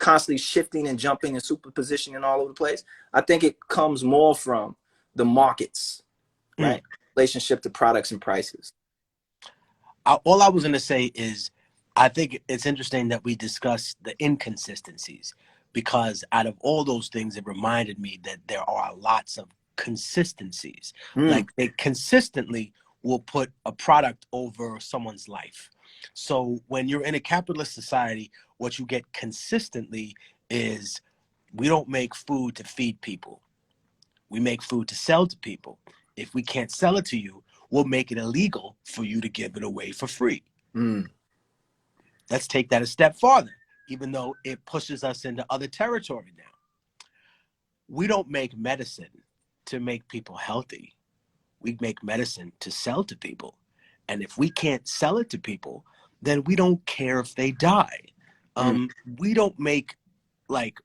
constantly shifting and jumping and superpositioning all over the place. I think it comes more from the markets, right? Relationship to products and prices. All I was going to say is I think it's interesting that we discuss the inconsistencies, because out of all those things, it reminded me that there are lots of consistencies. Like they consistently will put a product over someone's life. So when you're in a capitalist society, what you get consistently is we don't make food to feed people. We make food to sell to people. If we can't sell it to you, we'll make it illegal for you to give it away for free. Let's take that a step farther, even though it pushes us into other territory now. We don't make medicine to make people healthy. We make medicine to sell to people. And if we can't sell it to people, then we don't care if they die. We don't make like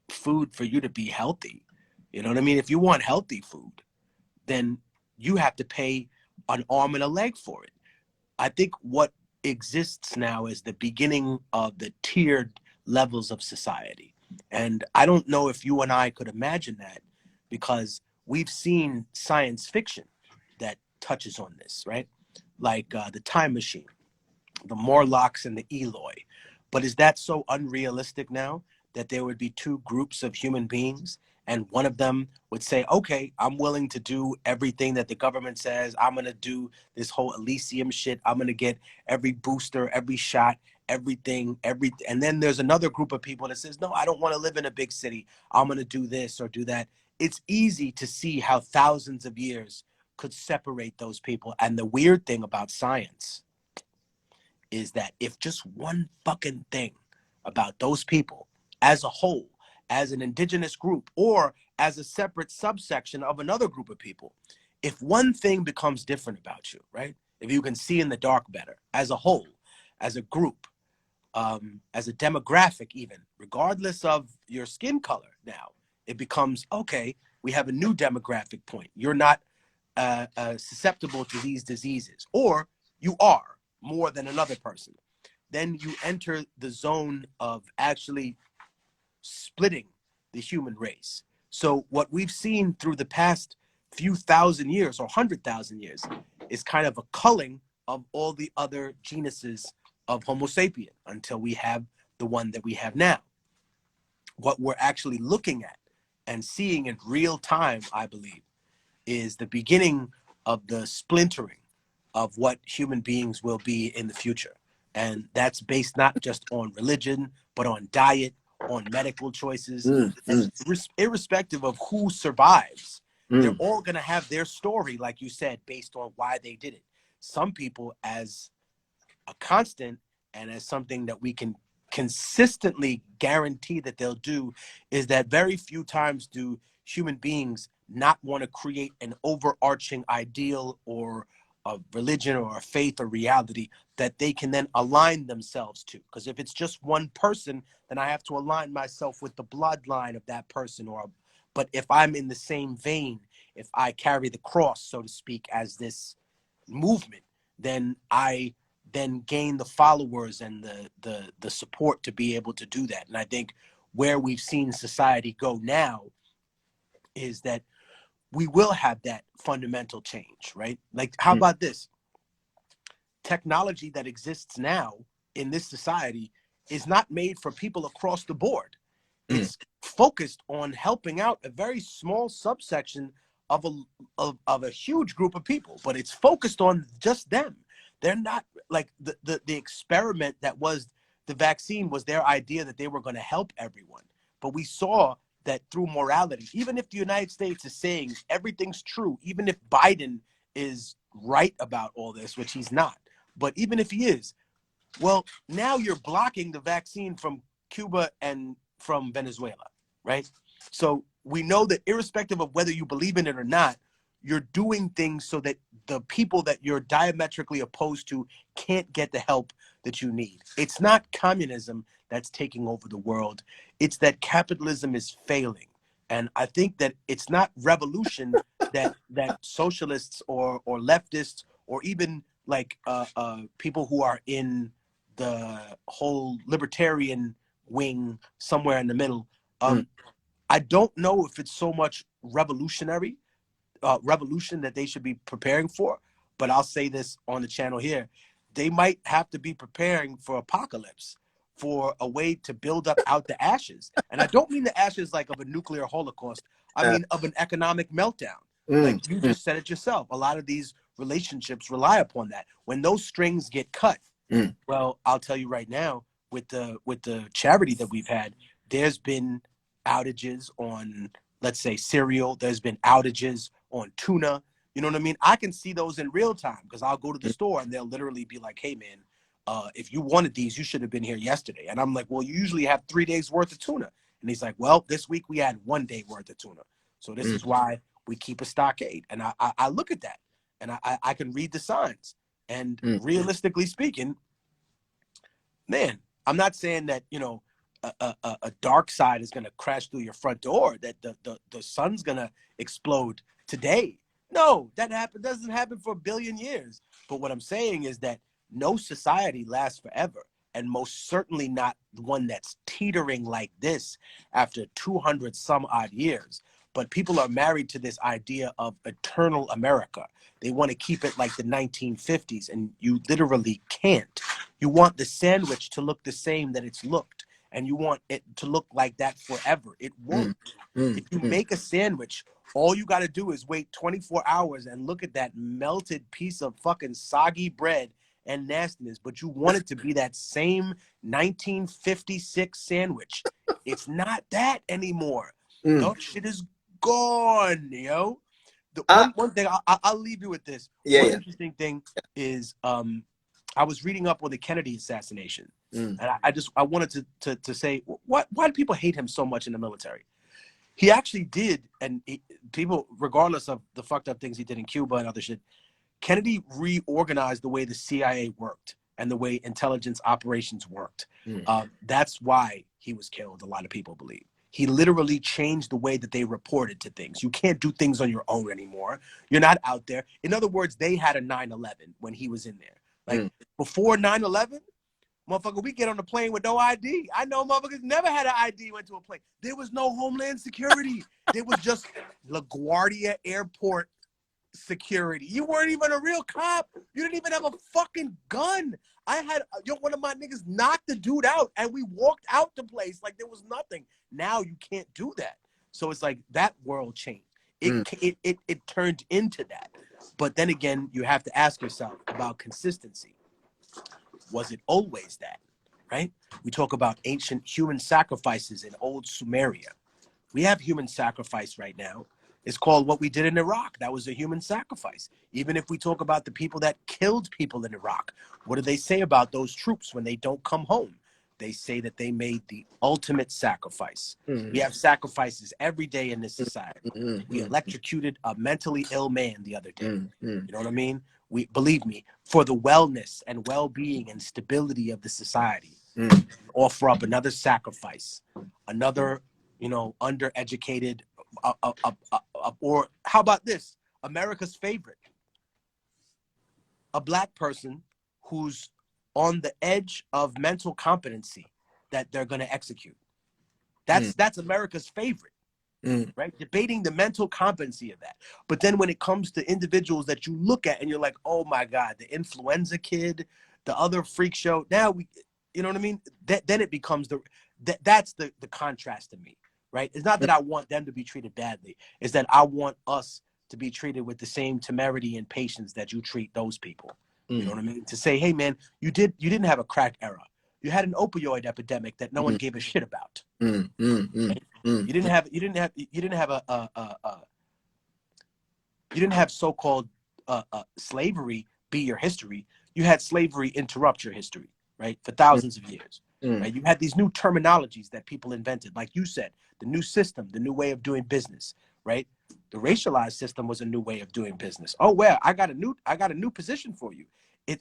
food for you to be healthy. You know what I mean? If you want healthy food, then you have to pay an arm and a leg for it. I think what exists now is the beginning of the tiered levels of society. And I don't know if you and I could imagine that, because we've seen science fiction that touches on this, right? Like the Time Machine, the Morlocks and the Eloi. But is that so unrealistic now that there would be two groups of human beings and one of them would say, okay, I'm willing to do everything that the government says. I'm going to do this whole Elysium shit. I'm going to get every booster, every shot, everything. And then there's another group of people that says, no, I don't want to live in a big city. I'm going to do this or do that. It's easy to see how thousands of years could separate those people. And the weird thing about science is that if just one fucking thing about those people as a whole, as an indigenous group, or as a separate subsection of another group of people, if one thing becomes different about you, right? If you can see in the dark better, as a whole, as a group, as a demographic even, regardless of your skin color now, it becomes, okay, we have a new demographic point. You're not susceptible to these diseases, or you are more than another person. Then you enter the zone of actually splitting the human race. So what we've seen through the past few thousand years or 100,000 years is kind of a culling of all the other genuses of Homo sapien until we have the one that we have now. What we're actually looking at and seeing in real time, I believe, is the beginning of the splintering of what human beings will be in the future. And that's based not just on religion, but on diet, on medical choices, and irrespective of who survives, they're all going to have their story, like you said, based on why they did it. Some people as a constant and as something that we can consistently guarantee that they'll do is that very few times do human beings not want to create an overarching ideal or a religion or a faith or reality that they can then align themselves to. Because if it's just one person, then I have to align myself with the bloodline of that person. But if I'm in the same vein, if I carry the cross, so to speak, as this movement, then I then gain the followers and the support to be able to do that. And I think where we've seen society go now is that we will have that fundamental change, right? Like, how about this? Technology that exists now in this society is not made for people across the board. It's focused on helping out a very small subsection of a huge group of people, but it's focused on just them. They're not like the experiment that was the vaccine was their idea that they were going to help everyone. But we saw that through morality, even if the United States is saying everything's true, even if Biden is right about all this, which he's not, but even if he is, well, now you're blocking the vaccine from Cuba and from Venezuela, right? So we know that irrespective of whether you believe in it or not, you're doing things so that the people that you're diametrically opposed to can't get the help that you need. It's not communism that's taking over the world. It's that capitalism is failing. And I think that it's not revolution that socialists or leftists or even like people who are in the whole libertarian wing somewhere in the middle. Mm. I don't know if it's so much revolution that they should be preparing for, but I'll say this on the channel here. They might have to be preparing for apocalypse, for a way to build up out the ashes. And I don't mean the ashes like of a nuclear holocaust. I mean of an economic meltdown. Like you just said it yourself. A lot of these relationships rely upon that. When those strings get cut, well, I'll tell you right now, with the charity that we've had, there's been outages on, let's say, cereal. There's been outages on tuna. You know what I mean? I can see those in real time because I'll go to the store and they'll literally be like, hey, man, if you wanted these, you should have been here yesterday. And I'm like, well, you usually have 3 days worth of tuna. And he's like, well, this week we had 1 day worth of tuna. So this is why we keep a stockade. And I look at that and I can read the signs. And realistically speaking, man, I'm not saying that, you know, a dark side is going to crash through your front door, that the sun's going to explode today. No, that doesn't happen for a billion years. But what I'm saying is that no society lasts forever, and most certainly not one that's teetering like this after 200 some odd years. But people are married to this idea of eternal America. They want to keep it like the 1950s, and you literally can't. You want the sandwich to look the same that it's looked, and you want it to look like that forever. It won't. If you make a sandwich, all you got to do is wait 24 hours and look at that melted piece of fucking soggy bread and nastiness, but you want it to be that same 1956 sandwich. It's not that anymore. That shit is gone, yo. The one thing, I'll leave you with this. One interesting thing is I was reading up on the Kennedy assassination, and I wanted to say, why do people hate him so much in the military? He actually did, and people, regardless of the fucked up things he did in Cuba and other shit, Kennedy reorganized the way the CIA worked and the way intelligence operations worked. That's why he was killed, a lot of people believe. He literally changed the way that they reported to things. You can't do things on your own anymore. You're not out there. In other words, they had a 9/11 when he was in there. Like before 9/11, motherfucker, we get on the plane with no ID. I know motherfuckers never had an ID, went to a plane. There was no Homeland Security. There was just LaGuardia Airport security. You weren't even a real cop. You didn't even have a fucking gun. I had one of my niggas knocked the dude out and we walked out the place like there was nothing. Now you can't do that. So it's like that world changed. It turned into that. But then again, you have to ask yourself about consistency. Was it always that? Right? We talk about ancient human sacrifices in old Sumeria. We have human sacrifice right now. It's called what we did in Iraq. That was a human sacrifice. Even if we talk about the people that killed people in Iraq, what do they say about those troops when they don't come home? They say that they made the ultimate sacrifice. We have sacrifices every day in this society. We electrocuted a mentally ill man the other day. You know what I mean? We, believe me, for the wellness and well-being and stability of the society, offer up another sacrifice, another, you know, undereducated, or how about this? America's favorite, a black person who's on the edge of mental competency that they're going to execute. That's America's favorite, right? Debating the mental competency of that. But then when it comes to individuals that you look at and you're like, oh my God, the influenza kid, the other freak show. Now we, you know what I mean? Then it becomes that's the contrast to me. Right? It's not that I want them to be treated badly. It's that I want us to be treated with the same temerity and patience that you treat those people. You know what I mean? To say, hey man, you didn't have a crack era. You had an opioid epidemic that no one gave a shit about. Right? You didn't have so-called slavery be your history. You had slavery interrupt your history, right? For thousands of years. Right? You had these new terminologies that people invented, like you said, the new system, the new way of doing business, right? The racialized system was a new way of doing business. Oh well, I got a new position for you.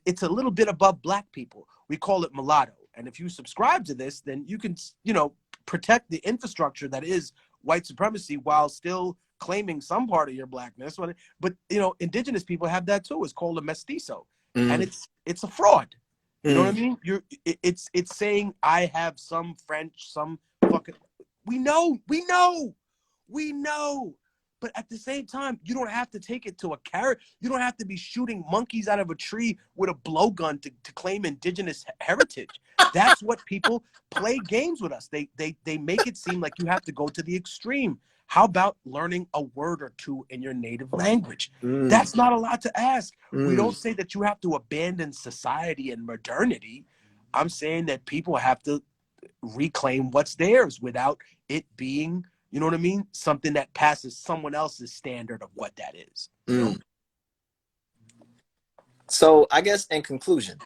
It's a little bit above black people. We call it mulatto. And if you subscribe to this, then you can, you know, protect the infrastructure that is white supremacy while still claiming some part of your blackness. But you know, indigenous people have that too. It's called a mestizo, and it's a fraud. You know what I mean? It's saying I have some French, some fucking. We know. But at the same time, you don't have to take it to a carrot. You don't have to be shooting monkeys out of a tree with a blowgun to claim indigenous heritage. That's what people play games with us. They make it seem like you have to go to the extreme. How about learning a word or two in your native language? That's not a lot to ask. We don't say that you have to abandon society and modernity. I'm saying that people have to reclaim what's theirs without it being, you know what I mean, something that passes someone else's standard of what that is. You know? So I guess in conclusion,